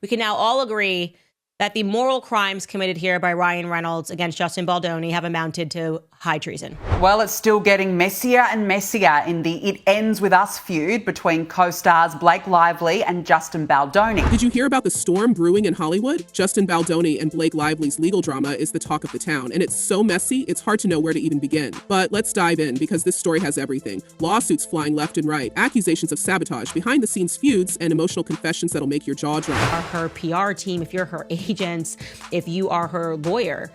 we can now all agree that the moral crimes committed here by Ryan Reynolds against Justin Baldoni have amounted to high treason. Well, it's still getting messier and messier in the It Ends With Us feud between co-stars Blake Lively and Justin Baldoni. Did you hear about the storm brewing in Hollywood? Justin Baldoni and Blake Lively's legal drama is the talk of the town, and it's so messy, it's hard to know where to even begin. But let's dive in, because this story has everything. Lawsuits flying left and right, accusations of sabotage, behind-the-scenes feuds, and emotional confessions that'll make your jaw drop. Her PR team, if you're her agents, if you are her lawyer,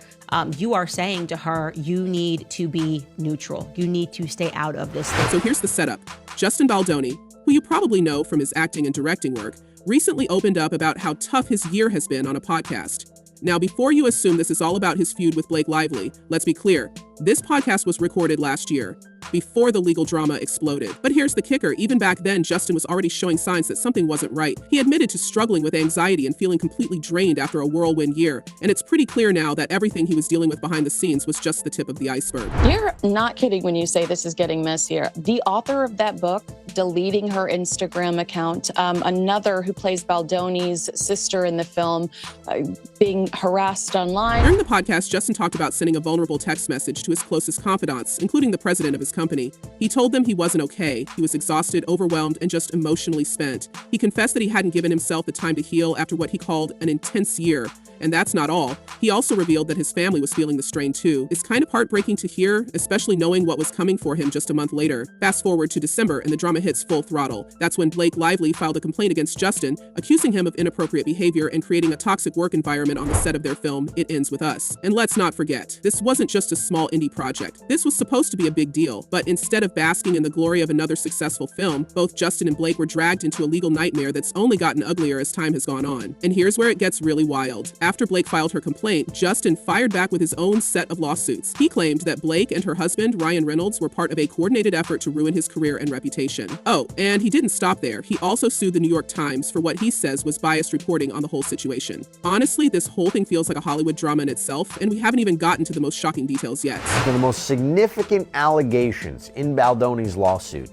you are saying to her, you need to be neutral. You need to stay out of this thing. So here's the setup. Justin Baldoni, who you probably know from his acting and directing work, recently opened up about how tough his year has been on a podcast. Now, before you assume this is all about his feud with Blake Lively, let's be clear. This podcast was recorded last year, before the legal drama exploded. But here's the kicker. Even back then, Justin was already showing signs that something wasn't right. He admitted to struggling with anxiety and feeling completely drained after a whirlwind year. And it's pretty clear now that everything he was dealing with behind the scenes was just the tip of the iceberg. You're not kidding when you say this is getting messier. The author of that book deleting her Instagram account, another who plays Baldoni's sister in the film, being harassed online. During the podcast, Justin talked about sending a vulnerable text message to his closest confidants, including the president of his company. He told them he wasn't okay. He was exhausted, overwhelmed, and just emotionally spent. He confessed that he hadn't given himself the time to heal after what he called an intense year. And that's not all. He also revealed that his family was feeling the strain too. It's kind of heartbreaking to hear, especially knowing what was coming for him just a month later. Fast forward to December and the drama hits full throttle. That's when Blake Lively filed a complaint against Justin, accusing him of inappropriate behavior and creating a toxic work environment on the set of their film, It Ends With Us. And let's not forget, this wasn't just a small indie project. This was supposed to be a big deal, but instead of basking in the glory of another successful film, both Justin and Blake were dragged into a legal nightmare that's only gotten uglier as time has gone on. And here's where it gets really wild. After Blake filed her complaint, Justin fired back with his own set of lawsuits. He claimed that Blake and her husband, Ryan Reynolds, were part of a coordinated effort to ruin his career and reputation. Oh, and he didn't stop there. He also sued the New York Times for what he says was biased reporting on the whole situation. Honestly, this whole thing feels like a Hollywood drama in itself, and we haven't even gotten to the most shocking details yet. One of the most significant allegations in Baldoni's lawsuit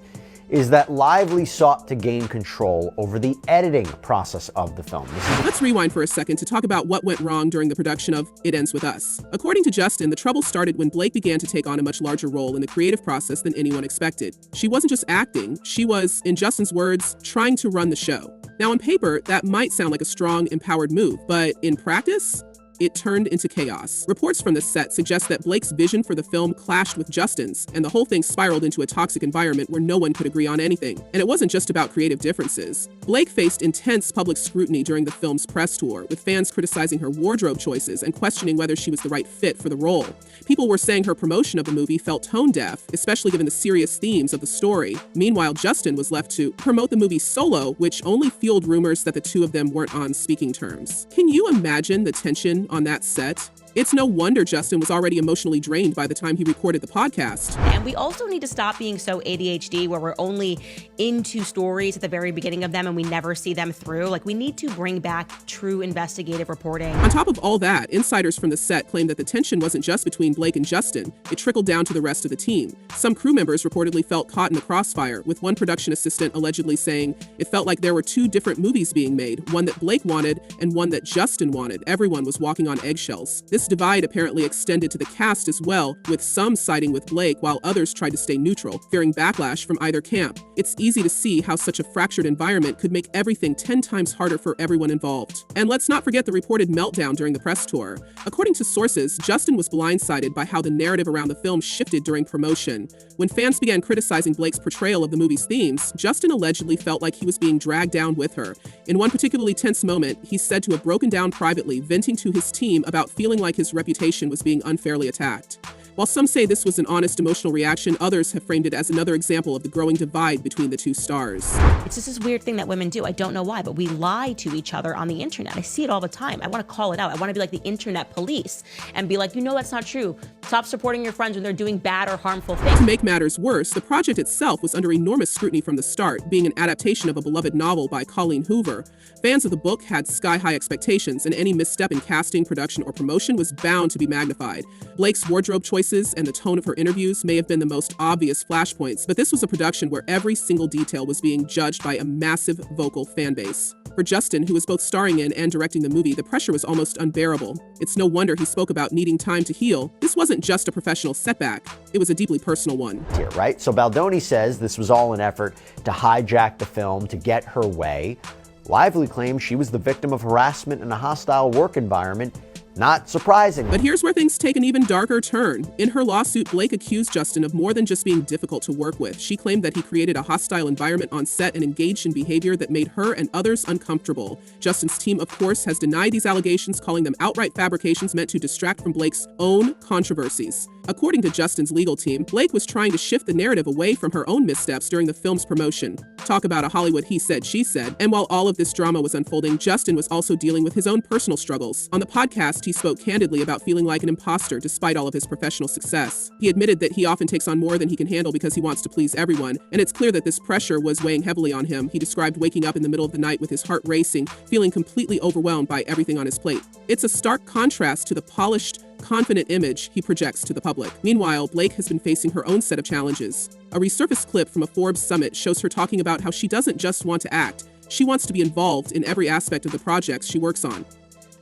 is that Lively sought to gain control over the editing process of the film. Let's rewind for a second to talk about what went wrong during the production of It Ends With Us. According to Justin, the trouble started when Blake began to take on a much larger role in the creative process than anyone expected. She wasn't just acting, she was, in Justin's words, trying to run the show. Now on paper, that might sound like a strong, empowered move, but in practice, it turned into chaos. Reports from the set suggest that Blake's vision for the film clashed with Justin's, and the whole thing spiraled into a toxic environment where no one could agree on anything. And it wasn't just about creative differences. Blake faced intense public scrutiny during the film's press tour, with fans criticizing her wardrobe choices and questioning whether she was the right fit for the role. People were saying her promotion of the movie felt tone-deaf, especially given the serious themes of the story. Meanwhile, Justin was left to promote the movie solo, which only fueled rumors that the two of them weren't on speaking terms. Can you imagine the tension on that set? It's no wonder Justin was already emotionally drained by the time he recorded the podcast. And we also need to stop being so ADHD where we're only into stories at the very beginning of them and we never see them through. Like, we need to bring back true investigative reporting. On top of all that, insiders from the set claimed that the tension wasn't just between Blake and Justin. It trickled down to the rest of the team. Some crew members reportedly felt caught in the crossfire, with one production assistant allegedly saying it felt like there were two different movies being made, one that Blake wanted and one that Justin wanted. Everyone was walking on eggshells. This divide apparently extended to the cast as well, with some siding with Blake while others tried to stay neutral, fearing backlash from either camp. It's easy to see how such a fractured environment could make everything 10 times harder for everyone involved. And let's not forget the reported meltdown during the press tour. According to sources, Justin was blindsided by how the narrative around the film shifted during promotion. When fans began criticizing Blake's portrayal of the movie's themes, Justin allegedly felt like he was being dragged down with her. In one particularly tense moment, he's said to have broken down privately, venting to his team about feeling like his reputation was being unfairly attacked. While some say this was an honest emotional reaction, others have framed it as another example of the growing divide between the two stars. It's just this weird thing that women do. I don't know why, but we lie to each other on the internet. I see it all the time. I want to call it out. I want to be like the internet police and be like, that's not true. Stop supporting your friends when they're doing bad or harmful things. To make matters worse, the project itself was under enormous scrutiny from the start, being an adaptation of a beloved novel by Colleen Hoover. Fans of the book had sky-high expectations, and any misstep in casting, production, or promotion was bound to be magnified. Blake's wardrobe choice choices and the tone of her interviews may have been the most obvious flashpoints, but this was a production where every single detail was being judged by a massive vocal fan base. For Justin, who was both starring in and directing the movie, the pressure was almost unbearable. It's no wonder he spoke about needing time to heal. This wasn't just a professional setback, it was a deeply personal one. Here, right? So Baldoni says this was all an effort to hijack the film to get her way. Lively claims she was the victim of harassment in a hostile work environment. Not surprising. But here's where things take an even darker turn. In her lawsuit, Blake accused Justin of more than just being difficult to work with. She claimed that he created a hostile environment on set and engaged in behavior that made her and others uncomfortable. Justin's team, of course, has denied these allegations, calling them outright fabrications meant to distract from Blake's own controversies. According to Justin's legal team, Blake was trying to shift the narrative away from her own missteps during the film's promotion. Talk about a Hollywood he said, she said. And while all of this drama was unfolding, Justin was also dealing with his own personal struggles. On the podcast, he spoke candidly about feeling like an imposter despite all of his professional success. He admitted that he often takes on more than he can handle because he wants to please everyone, and it's clear that this pressure was weighing heavily on him. He described waking up in the middle of the night with his heart racing, feeling completely overwhelmed by everything on his plate. It's a stark contrast to the polished, confident image he projects to the public. Meanwhile, Blake has been facing her own set of challenges. A resurfaced clip from a Forbes summit shows her talking about how she doesn't just want to act, she wants to be involved in every aspect of the projects she works on.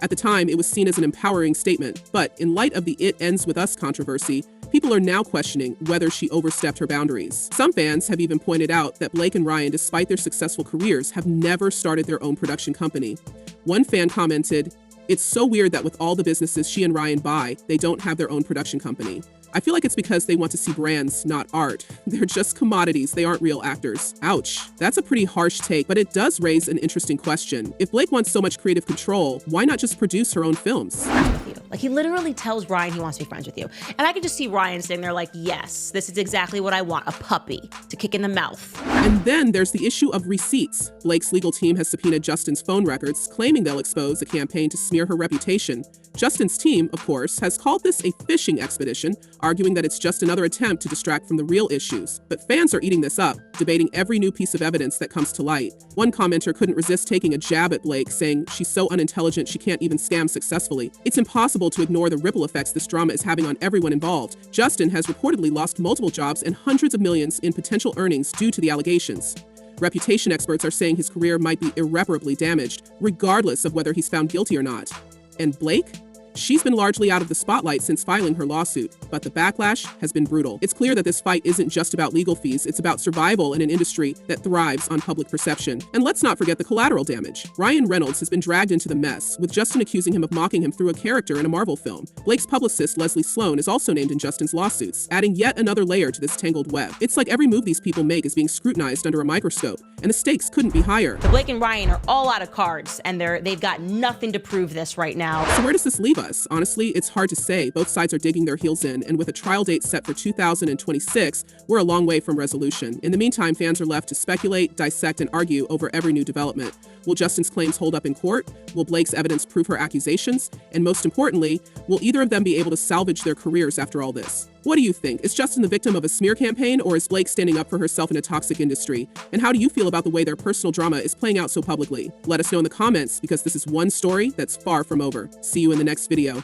At the time, it was seen as an empowering statement, but in light of the "It Ends With Us" controversy, people are now questioning whether she overstepped her boundaries. Some fans have even pointed out that Blake and Ryan, despite their successful careers, have never started their own production company. One fan commented, "It's so weird that with all the businesses she and Ryan buy, they don't have their own production company. I feel like it's because they want to see brands, not art. They're just commodities, they aren't real actors." Ouch. That's a pretty harsh take, but it does raise an interesting question. If Blake wants so much creative control, why not just produce her own films? Like, he literally tells Ryan he wants to be friends with you. And I can just see Ryan sitting there like, yes, this is exactly what I want, a puppy to kick in the mouth. And then there's the issue of receipts. Blake's legal team has subpoenaed Justin's phone records, claiming they'll expose a campaign to smear her reputation. Justin's team, of course, has called this a fishing expedition, arguing that it's just another attempt to distract from the real issues. But fans are eating this up, debating every new piece of evidence that comes to light. One commenter couldn't resist taking a jab at Blake, saying she's so unintelligent she can't even scam successfully. It's impossible to ignore the ripple effects this drama is having on everyone involved. Justin has reportedly lost multiple jobs and hundreds of millions in potential earnings due to the allegations. Reputation experts are saying his career might be irreparably damaged, regardless of whether he's found guilty or not. And Blake? She's been largely out of the spotlight since filing her lawsuit, but the backlash has been brutal. It's clear that this fight isn't just about legal fees, it's about survival in an industry that thrives on public perception. And let's not forget the collateral damage. Ryan Reynolds has been dragged into the mess, with Justin accusing him of mocking him through a character in a Marvel film. Blake's publicist, Leslie Sloan, is also named in Justin's lawsuits, adding yet another layer to this tangled web. It's like every move these people make is being scrutinized under a microscope, and the stakes couldn't be higher. So Blake and Ryan are all out of cards, and they've got nothing to prove this right now. So where does this leave us? Honestly, it's hard to say. Both sides are digging their heels in, and with a trial date set for 2026, we're a long way from resolution. In the meantime, fans are left to speculate, dissect, and argue over every new development. Will Justin's claims hold up in court? Will Blake's evidence prove her accusations? And most importantly, will either of them be able to salvage their careers after all this? What do you think? Is Justin the victim of a smear campaign, or is Blake standing up for herself in a toxic industry? And how do you feel about the way their personal drama is playing out so publicly? Let us know in the comments, because this is one story that's far from over. See you in the next video.